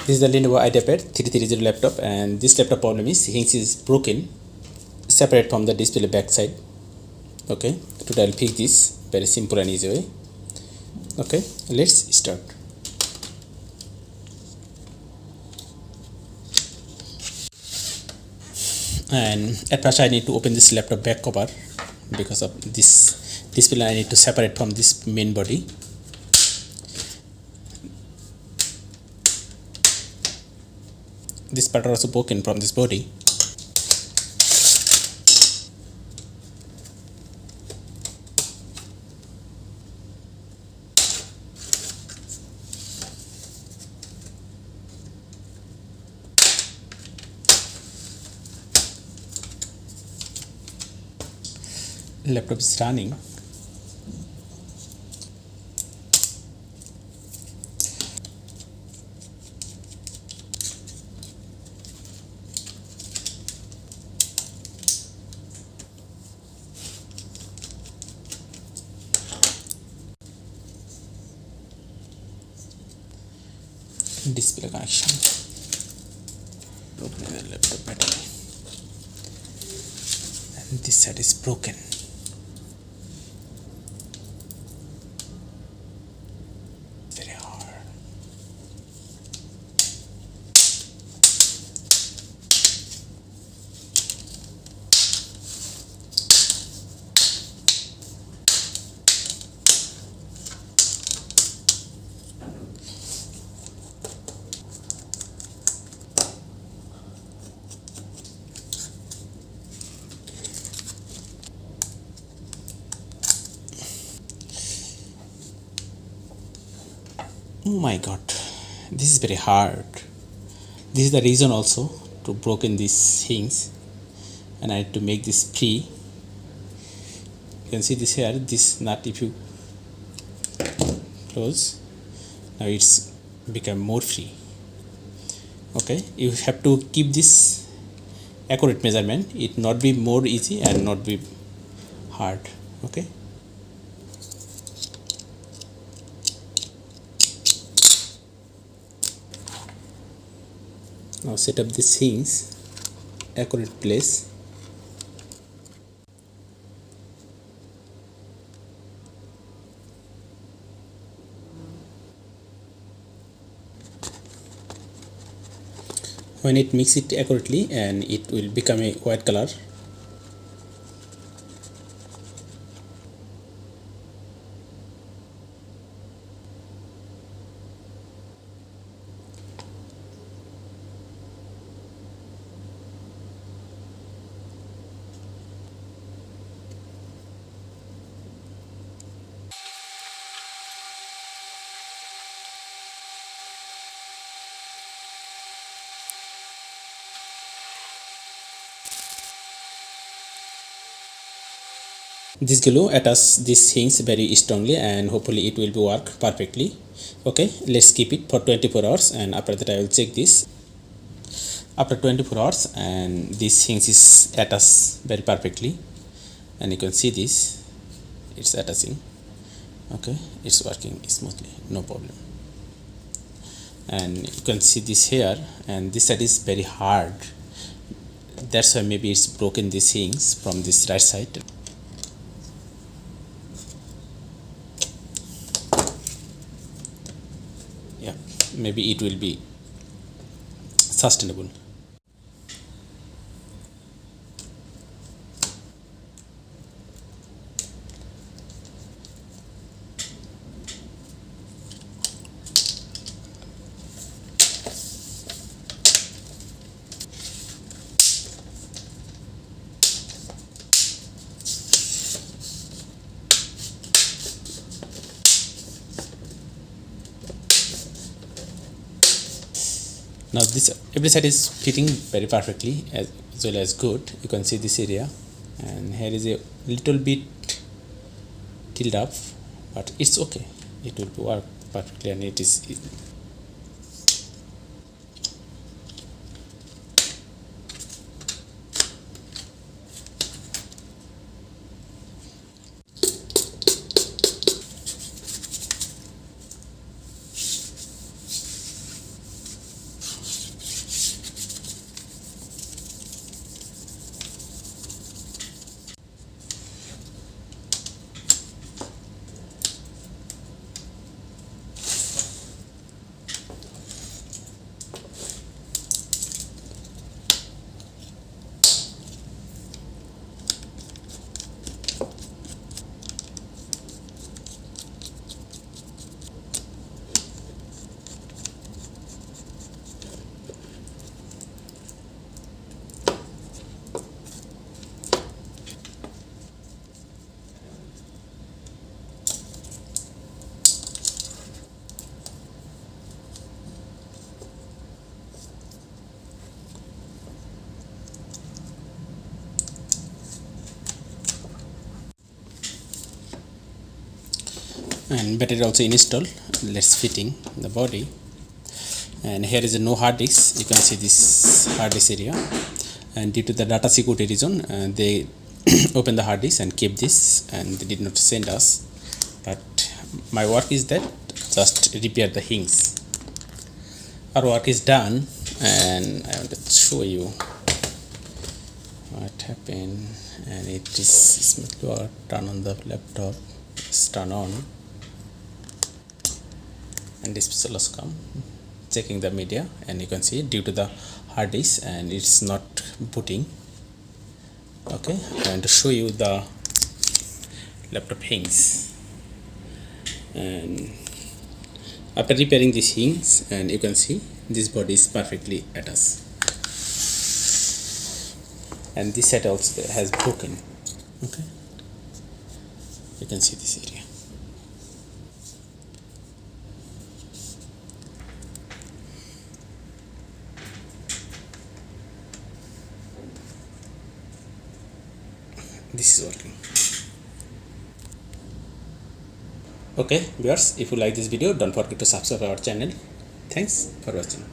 This is the Lenevo Ideapad 330 laptop, and this laptop problem is hinge is broken, separate from the display back side. Okay, today I'll fix this very simple and easy way. Okay, let's start. And at first I need to open this laptop back cover because of this display. I need to separate from this main body. This part also broken from this body. Laptop is running. Display connection. Open the laptop battery, and this side is broken. Very hard. Oh my god, this is very hard. This is the reason also to broken this hinge, and I had to make this free. You can see this here, this nut, if you close, now it's become more free. Okay, you have to keep this accurate measurement. It not be more easy and not be hard. Okay. Now set up this hinge accurate place. When it mix it accurately, and it will become a white color. This glue attach this hinge very strongly, and hopefully it will be work perfectly. Okay, let's keep it for 24 hours, and after that I will check this. After 24 hours, and this hinge is attached very perfectly, and you can see this, it's attaching. Okay, it's working smoothly, no problem. And you can see this here, and this side is very hard. That's why maybe it's broken this hinge from this right side. Yeah, maybe it will be sustainable. Now this every side is fitting very perfectly as well as good. You can see this area, and here is a little bit tilted up, but it's okay. It will work perfectly, and it is. and battery also installed. Let's fitting the body. And here is a no hard disk. You can see this hard disk area, and due to the data security reason, they open the hard disk and keep this, and they did not send us. But my work is that just repair the hinge. Our work is done, and I want to show you what happened. And it is smoothly work. Turn on the laptop. It's turn on, and this will also come. Checking the media, and you can see due to the hard disk and it's not booting. Okay, I'm going to show you the laptop hinge. And after repairing this hinge, and you can see this body is perfectly attached, and this side also has broken. Okay, you can see this area. This is working. Okay viewers, if you like this video, don't forget to subscribe our channel. Thanks for watching.